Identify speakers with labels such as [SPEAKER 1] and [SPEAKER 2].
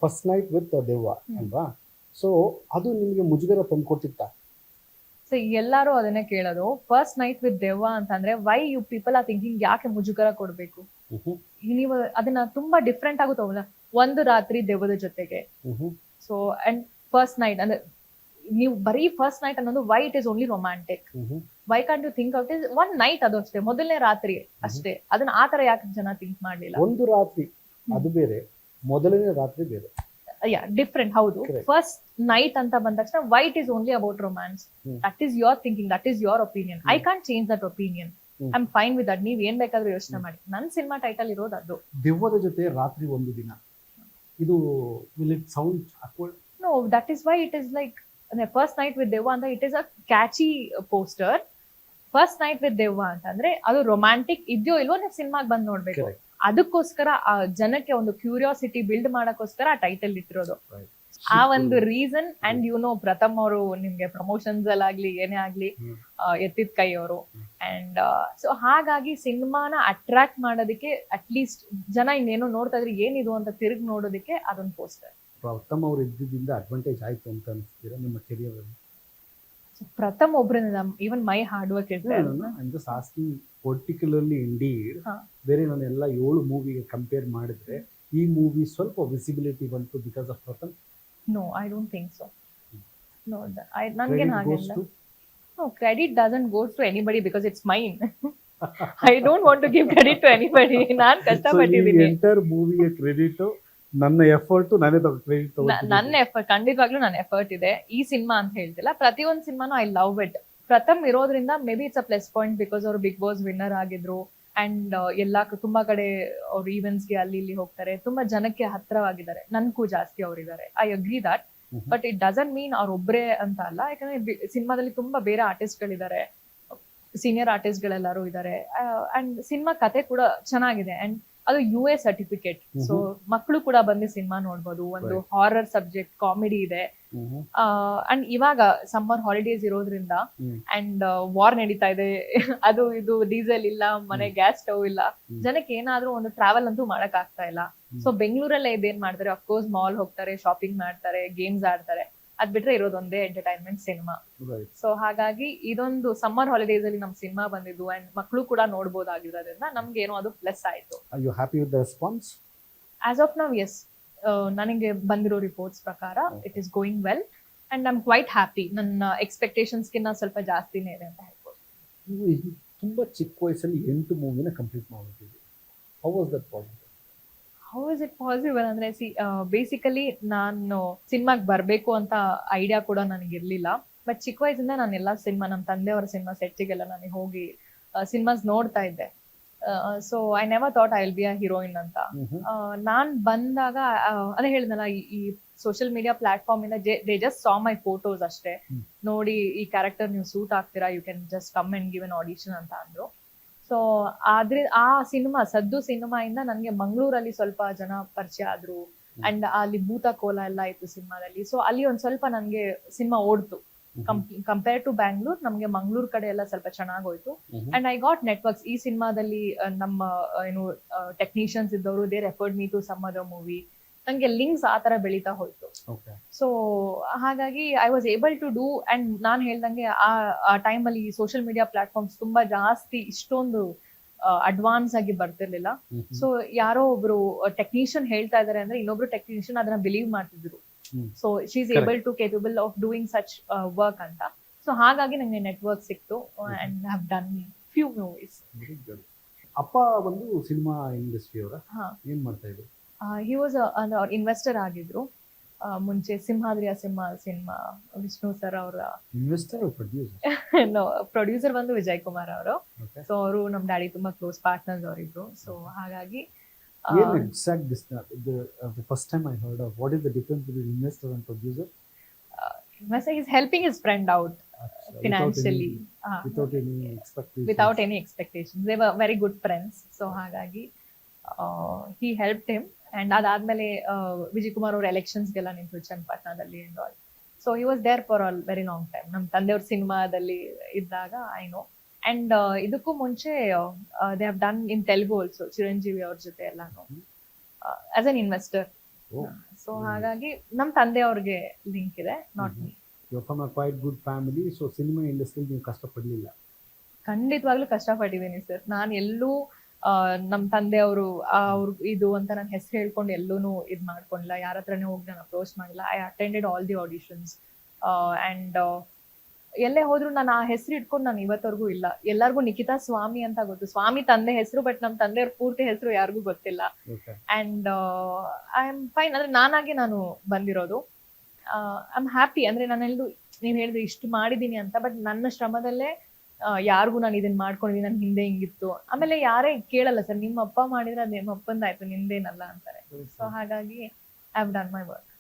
[SPEAKER 1] First night with ದೆವ್ವ ಅಲ್ವಾ? So ಅದು ನಿಮಗೆ ಮುಜುಗರ ತಂದ್ಕೊಟ್ಟಿತ್ತ?
[SPEAKER 2] ಸೊ ಎಲ್ಲರೂ ಅದನ್ನೇ ಕೇಳೋದು, ಫಸ್ಟ್ ನೈಟ್ ವಿತ್ ದೆವ್ವ ಅಂತಂದ್ರೆ why you people are thinking ಯಾಕೆ ಮುಜುಗರ ಕೊಡ್ಬೇಕು? ನೀವು ಅದನ್ನ ತುಂಬಾ ಡಿಫ್ರೆಂಟ್ ಆಗು ತಗೋಲ್ಲ. ಒಂದು ರಾತ್ರಿ ದೆವ್ವದ ಜೊತೆಗೆ, ಸೊ ಅಂಡ್ ಫಸ್ಟ್ ನೈಟ್ ಅಂದ್ರೆ ನೀವು ಬರೀ ಫಸ್ಟ್ ನೈಟ್ ಅನ್ನೋದು why it is only romantic, why can't you think out is one night, ಅದು ಅಷ್ಟೇ, ಮೊದಲನೇ ರಾತ್ರಿ ಅಷ್ಟೇ. ಅದನ್ನ ಆತರ ಯಾಕೆ ಜನ ಥಿಂಕ್ ಮಾಡ್ಲಿಲ್ಲ?
[SPEAKER 1] ಒಂದು ರಾತ್ರಿ ಅದು ಬೇರೆ, ಮೊದಲನೇ ರಾತ್ರಿ ಬೇರೆ.
[SPEAKER 2] ಡಿಫ್ರೆಂಟ್, ಹೌದು. ಫಸ್ಟ್ ನೈಟ್ ಅಂತ ಬಂದ ತಕ್ಷಣ Y it is only about romance, that is your thinking, that is your opinion. I can't change that opinion. I am fine with that. ನೀವ್ ಏನ್ ಬೇಕಾದ್ರೂ ಯೋಚನೆ ಮಾಡಿ. ನನ್ ಸಿನಿಮಾ ಟೈಟಲ್ ಇರೋದು ಅದು.
[SPEAKER 1] ದೆವ್ವದ ಜೊತೆ ರಾತ್ರಿ ಒಂದು ದಿನ, ಇದು will it sound awkward?
[SPEAKER 2] No, that is why it is like first night with ದೆವ್ವ ಅಂತ it is a catchy poster. First night with ದೆವ್ವ ಅಂತಂದ್ರೆ ಅದು ರೊಮ್ಯಾಂಟಿಕ್ ಇದೆಯೋ ಇಲ್ವೋ ನೀವು ಸಿನಿಮಾಗ್ ಬಂದ್ ನೋಡ್ಬೇಕು. ಅದಕ್ಕೋಸ್ಕರ ಆ ಜನಕ್ಕೆ ಒಂದು ಕ್ಯೂರಿಯಾಸಿಟಿ ಬಿಲ್ಡ್ ಮಾಡಕ್ಕೋಸ್ಕರ ಆ ಟೈಟಲ್ ಇಟ್ಟಿರೋದು. ಆ ಒಂದು ರೀಸನ್. ಅಂಡ್ ಪ್ರಥಮ್ ಅವರು ನಿಮ್ಗೆ ಪ್ರಮೋಷನ್ಸ್ ಅಲ್ಲಾಗ್ಲಿ ಏನೇ ಆಗ್ಲಿ ಎತ್ತಿದ ಕೈ ಅವರು. ಅಂಡ್ ಸೊ ಹಾಗಾಗಿ ಸಿನಿಮಾನ ಅಟ್ರಾಕ್ಟ್ ಮಾಡೋದಕ್ಕೆ, ಅಟ್ಲೀಸ್ಟ್ ಜನ ಇನ್ನೇನೋ ನೋಡ್ತಾ ಇದ್ರೆ ಏನಿದು ಅಂತ ತಿರುಗಿ ನೋಡೋದಕ್ಕೆ ಅದೊಂದು ಪೋಸ್ಟರ್.
[SPEAKER 1] ಪ್ರಥಮ್ ಅವ್ರು ಇದ್ದಿದ್ದರಿಂದ ಅಡ್ವಾಂಟೇಜ್ ಆಯ್ತು ಅಂತ ಅನ್ಸ್ತೀರಾ ನಿಮ್ಮ ಕೆರಿಯರ್ ಅಲ್ಲಿ?
[SPEAKER 2] ಪ್ರಥಮ್ ಒಬ್ರಿಂದ ಈವನ್ ಮೈ ಹಾರ್ಡ್ ವರ್ಕ್ ಇರ್ತದೆ.
[SPEAKER 1] I am just asking particularly indeed. ಬೇರೆ ನಾನೆಲ್ಲ 7 ಮೂವಿಗೆ ಕಂಪೇರ್ ಮಾಡಿದ್ರೆ ಈ ಮೂವಿ ಸ್ವಲ್ಪ ವಿಸಿಬಿಲಿಟಿ ಬಂತು because of Pratham?
[SPEAKER 2] No, I don't think so. No, ನನಗೇನು ಹಾಗಿಲ್ಲ. No, credit doesn't go to anybody because it's mine. I don't want to give credit to anybody. ನಾನು ಕಷ್ಟಪಟ್ಟಿದ್ದೀನಿ.
[SPEAKER 1] Enter ಮೂವಿಯ credit ನನ್ನ effort, ನಾನೇ credit ತಗೊಳ್ತೀನಿ.
[SPEAKER 2] ನನ್ನ effort ಖಂಡಿತವಾಗ್ಲೂ ನನ್ನ effort ಇದೆ. ಈ ಸಿನಿಮಾ ಅಂತ ಹೇಳ್ತಿಲ್ಲ, ಪ್ರತಿಯೊಂದು ಸಿನಿಮಾನು ಐ ಲವ್ ಇಟ್. ಪ್ರಥಮ್ ಇರೋದ್ರಿಂದ may be it's a plus point because ಅವರು ಬಿಗ್ ಬಾಸ್ ವಿನ್ನರ್ ಆಗಿದ್ರು. ಅಂಡ್ ತುಂಬಾ ಕಡೆ ಅವ್ರು ಈವೆಂಟ್ಸ್ಗೆ ಅಲ್ಲಿ ಇಲ್ಲಿ ಹೋಗ್ತಾರೆ, ತುಂಬಾ ಜನಕ್ಕೆ ಹತ್ರವಾಗಿದ್ದಾರೆ. ನನ್ಗೂ ಜಾಸ್ತಿ ಅವ್ರಿದ್ದಾರೆ, I agree that. But it doesn't mean ಅವ್ರೊಬ್ರೇ ಅಂತ ಅಲ್ಲ. ಯಾಕಂದ್ರೆ ಸಿನಿಮಾದಲ್ಲಿ ತುಂಬಾ ಬೇರೆ ಆರ್ಟಿಸ್ಟ್ ಗಳಿದ್ದಾರೆ, ಸೀನಿಯರ್ ಆರ್ಟಿಸ್ಟ್ ಗಳೆಲ್ಲರೂ ಇದ್ದಾರೆ. ಅಂಡ್ ಸಿನಿಮಾ ಕತೆ ಕೂಡ ಚೆನ್ನಾಗಿದೆ. ಅಂಡ್ ಅದು UA ಸರ್ಟಿಫಿಕೇಟ್, ಸೊ ಮಕ್ಕಳು ಕೂಡ ಬಂದು ಸಿನಿಮಾ ನೋಡ್ಬೋದು. ಒಂದು ಹಾರರ್ ಸಬ್ಜೆಕ್ಟ್, ಕಾಮಿಡಿ ಇದೆ. ಅಂಡ್ ಇವಾಗ ಸಮ್ಮರ್ ಹಾಲಿಡೇಸ್ ಇರೋದ್ರಿಂದ ಅಂಡ್ ವಾರ್ ನಡೀತಾ ಇದೆ, ಅದು ಇದು ಡೀಸೆಲ್ ಇಲ್ಲ, ಮನೆ ಗ್ಯಾಸ್ ಸ್ಟವ್ ಇಲ್ಲ, ಜನಕ್ಕೆ ಏನಾದ್ರೂ ಒಂದು ಟ್ರಾವೆಲ್ ಅಂತೂ ಮಾಡಕ್ ಆಗ್ತಾ ಇಲ್ಲ. ಸೊ ಬೆಂಗಳೂರಲ್ಲೇ ಇದೇನ್ ಮಾಡ್ತಾರೆ, ಅಫ್ಕೋರ್ಸ್ ಮಾಲ್ ಹೋಗ್ತಾರೆ, ಶಾಪಿಂಗ್ ಮಾಡ್ತಾರೆ, ಗೇಮ್ಸ್ ಆಡ್ತಾರೆ. ಅದ್ ಬಿಟ್ರೆ ಇರೋದೊಂದೇ ಎಂಟರ್ಟೈನ್ಮೆಂಟ್ ಸಿನಿಮಾ. ಸೊ ಹಾಗಾಗಿ ಇದೊಂದು ಸಮ್ಮರ್ ಹಾಲಿಡೇಸ್ ಅಲ್ಲಿ ನಮ್ ಸಿನಿಮಾ ಬಂದಿದ್ದು ಅಂಡ್ ಮಕ್ಕಳು ಕೂಡ ನೋಡ್ಬೋದಾಗಿರೋದ್ರಿಂದ ನಮ್ಗೆ ಏನೋ ಅದು ಪ್ಲಸ್ ಆಯ್ತು.
[SPEAKER 1] Are you happy with the response?
[SPEAKER 2] As of now, yes. ನನಗೆ ಬಂದಿರೋ ರಿಪೋರ್ಟ್ಸ್ ಪ್ರಕಾರ it is going well and I am quite happy. ನನ್ನ ಎಕ್ಸ್ಪೆಕ್ಟೇಷನ್ಸ್ ಗಿನ್ನ ಸ್ವಲ್ಪ ಜಾಸ್ತಿನೇ ಇದೆ ಅಂತ ಹೇಳ್ಬೋದು.
[SPEAKER 1] ನೀವು ತುಂಬಾ ಚಿಕ್ಕ ವಯಸ್ಸಲ್ಲಿ 8 ಮೂವಿನ ಕಂಪ್ಲೀಟ್ ಮಾಡ್ಬಿಟ್ಟಿದ್ರಿ. How was that possible?
[SPEAKER 2] How is it possible ಅಂದ್ರೆ ಬೇಸಿಕಲಿ ನಾನು ಸಿನಿಮಾಗ್ ಬರ್ಬೇಕು ಅಂತ ಐಡಿಯಾ ಕೂಡ ನನಗೆ ಇರ್ಲಿಲ್ಲ. ಬಟ್ ಚಿಕ್ಕ ವಯಸ್ಸಿಂದ ನಾನೆಲ್ಲ ಸಿನಿಮಾ, ನಮ್ಮ ತಂದೆಯವರ ಸಿನಿಮಾ ಸೆಟ್ಗೆಲ್ಲ ನನಗೆ ಹೋಗಿ ಸಿನಿಮಾಸ್ ನೋಡ್ತಾ ಇದ್ದೆ. So I never thought I will be a heroine ಅಂತ. ನಾನ್ ಬಂದಾಗ ಅದೇ ಹೇಳಿದ್ನಲ್ಲ, ಈ ಸೋಷಿಯಲ್ ಮೀಡಿಯಾ ಪ್ಲಾಟ್ಫಾರ್ಮ್ ಇಂದ they just saw my photos ಅಷ್ಟೇ, ನೋಡಿ ಈ ಕ್ಯಾರೆಕ್ಟರ್ ನೀವು ಸೂಟ್ ಆಗ್ತೀರಾ, you can just come and give an audition ಅಂತ ಅಂದ್ರು. ಸೊ ಆದ್ರೆ ಆ ಸಿನಿಮಾ ಸದ್ದು ಸಿನಿಮಾ ಇಂದ ನನ್ಗೆ ಮಂಗಳೂರಲ್ಲಿ ಸ್ವಲ್ಪ ಜನ ಪರಿಚಯ ಆದ್ರು. ಅಂಡ್ ಅಲ್ಲಿ ಭೂತ ಕೋಲ ಎಲ್ಲ ಇತ್ತು ಸಿನಿಮಾದಲ್ಲಿ. ಸೊ ಅಲ್ಲಿ ಒಂದ್ ಸ್ವಲ್ಪ ನನ್ಗೆ ಸಿನಿಮಾ ಓಡ್ತು. ಕಂಪೇರ್ ಟು ಬ್ಯಾಂಗ್ಳೂರ್, ನಮ್ಗೆ ಮಂಗಳೂರು ಕಡೆ ಎಲ್ಲ ಸ್ವಲ್ಪ ಚೆನ್ನಾಗ್ ಹೋಯ್ತು. And I got networks. ಈ ಸಿನಿಮಾದಲ್ಲಿ ನಮ್ಮ ಟೆಕ್ನಿಷಿಯನ್ಸ್ ಇದ್ದವರು, they referred me to some other movie. ನಂಗೆ ಲಿಂಕ್ಸ್ ಆ ತರ ಬೆಳೀತಾ ಹೋಯ್ತು. ಸೊ ಹಾಗಾಗಿ I was able to do. And ನಾನ್ ಹೇಳ್ದಂಗೆ ಆ ಟೈಮ್ ಅಲ್ಲಿ ಸೋಷಿಯಲ್ ಮೀಡಿಯಾ ಪ್ಲಾಟ್ಫಾರ್ಮ್ಸ್ ತುಂಬಾ ಜಾಸ್ತಿ ಇಷ್ಟೊಂದು ಅಡ್ವಾನ್ಸ್ ಆಗಿ ಬರ್ತಿರ್ಲಿಲ್ಲ. ಸೊ ಯಾರೋ ಒಬ್ರು ಟೆಕ್ನಿಷಿಯನ್ ಹೇಳ್ತಾ ಇದಾರೆ ಅಂದ್ರೆ ಇನ್ನೊಬ್ರು ಟೆಕ್ನಿಷಿಯನ್ ಅದನ್ನ ಬಿಲೀವ್ ಮಾಡ್ತಿದ್ರು. So she is able to capable of doing such work ಅಂತ. ಸೊ ಹಾಗಾಗಿ ನಂಗೆ ನೆಟ್ವರ್ಕ್ ಸಿಕ್ತು and have done few movies.
[SPEAKER 1] ಅಪ್ಪ ಒಂದು ಸಿನಿಮಾ ಇಂಡಸ್ಟ್ರಿ ಅವರ, ಏನ್ ಮಾಡ್ತಾ ಇದ್ರು?
[SPEAKER 2] ಹಿ ವಾಸ್ ಇನ್ವೆಸ್ಟರ್ ಆಗಿದ್ರು ಮುಂಚೆ. ಸಿಂಹಾದ್ರಿಯ ಸಿನಿಮಾ ವಿಷ್ಣು ಸರ್ ಅವರ
[SPEAKER 1] ಇನ್ವೆಸ್ಟರ್,
[SPEAKER 2] ಪ್ರೊಡ್ಯೂಸರ್ ಬಂದು ವಿಜಯ್ ಕುಮಾರ್ ಅವರು. ಸೊ ಅವರು ನಮ್ ಡ್ಯಾಡಿ ತುಂಬಾ ಕ್ಲೋಸ್ ಪಾರ್ಟ್ನರ್ಸ್ ಅವರಿದ್ರು. ಸೊ ಹಾಗಾಗಿ
[SPEAKER 1] first time I heard of what is the difference between investor and producer?
[SPEAKER 2] Investor is helping his friend out financially without any expectations. They were very good friends. So ಹಾಗಾಗಿ he helped him. And ಅದಾದ್ಮೇಲೆ ವಿಜಯ್ ಕುಮಾರ್ ಅವ್ರ ಎಲೆಕ್ಷನ್ಸ್ಗೆಲ್ಲ ನಿಂತು ಚನ್ನಪಟ್ಟಣದಲ್ಲಿ and all. So he was there for all very long time. ನಮ್ ತಂದೆಯವ್ರ ಸಿನಿಮಾದಲ್ಲಿ ಇದ್ದಾಗ ಐ ನೋ. ಅಂಡ್ ಇದಕ್ಕೂ ಮುಂಚೆ they have done in Telugu also, Chiranjeevi ಅವ್ರ ಜೊತೆ ಎಲ್ಲಾನು ಆಸ್ ಅನ್ ಇನ್ವೆಸ್ಟರ್. ಸೊ ಹಾಗಾಗಿ ನಮ್ಮ ತಂದೆಯವ್ರಿಗೆ ಲಿಂಕ್ ಇದೆ, not me.
[SPEAKER 1] You from a quite good family, so cinema industry ನೀವು ಕಷ್ಟಪಡಲಿಲ್ಲ.
[SPEAKER 2] ಖಂಡಿತವಾಗ್ಲೂ ಕಷ್ಟಪಟ್ಟಿದ್ದೀನಿ ಸರ್. ನಾನು ಎಲ್ಲೂ ನಮ್ಮ ತಂದೆಯವರು ಅವ್ರು ಇದು ಅಂತ ನನ್ನ ಹೆಸರು ಹೇಳ್ಕೊಂಡು ಎಲ್ಲೂ ಇದು ಮಾಡ್ಕೊಂಡಿಲ್ಲ. ಯಾರ ಹತ್ರನೇ ಹೋಗಿ ನಾನು ಅಪ್ರೋಚ್ ಮಾಡಿಲ್ಲ. I attended all the auditions and ಎಲ್ಲೇ ಹೋದ್ರು ನಾನು ಆ ಹೆಸರು ಇಟ್ಕೊಂಡು ನಾನು ಇವತ್ತವರೆಗೂ ಇಲ್ಲ. ಎಲ್ಲರಿಗೂ ನಿಖಿತಾ ಸ್ವಾಮಿ ಅಂತ ಗೊತ್ತು, ಸ್ವಾಮಿ ತಂದೆ ಹೆಸರು, ಬಟ್ ನಮ್ಮ ತಂದೆಯವ್ರ ಪೂರ್ತಿ ಹೆಸರು ಯಾರಿಗೂ ಗೊತ್ತಿಲ್ಲ. ಆ್ಯಂಡ್ ಐ ಆಮ್ ಫೈನ್, ಅಂದ್ರೆ ನಾನಾಗಿ ನಾನು ಬಂದಿರೋದು. I am happy. ಅಂದ್ರೆ ನಾನೆಲ್ಲೂ ನೀವು ಹೇಳಿದ್ರೆ ಇಷ್ಟು ಮಾಡಿದ್ದೀನಿ ಅಂತ, ಬಟ್ ನನ್ನ ಶ್ರಮದಲ್ಲೇ ಯಾರಿಗೂ ನಾನು ಇದನ್ನ ಮಾಡ್ಕೊಂಡಿದ್ದೀನಿ, ನನ್ನ ಹಿಂದೆ ಹಿಂಗಿತ್ತು. ಆಮೇಲೆ ಯಾರೇ ಕೇಳಲ್ಲ ಸರ್, ನಿಮ್ಮ ಅಪ್ಪ ಮಾಡಿದ್ರೆ ಅದು ನಿಮ್ಮ ಅಪ್ಪಂದಾಯ್ತು, ನಿಂದೇನಲ್ಲ ಅಂತಾರೆ. ಸೊ ಹಾಗಾಗಿ I have done my work.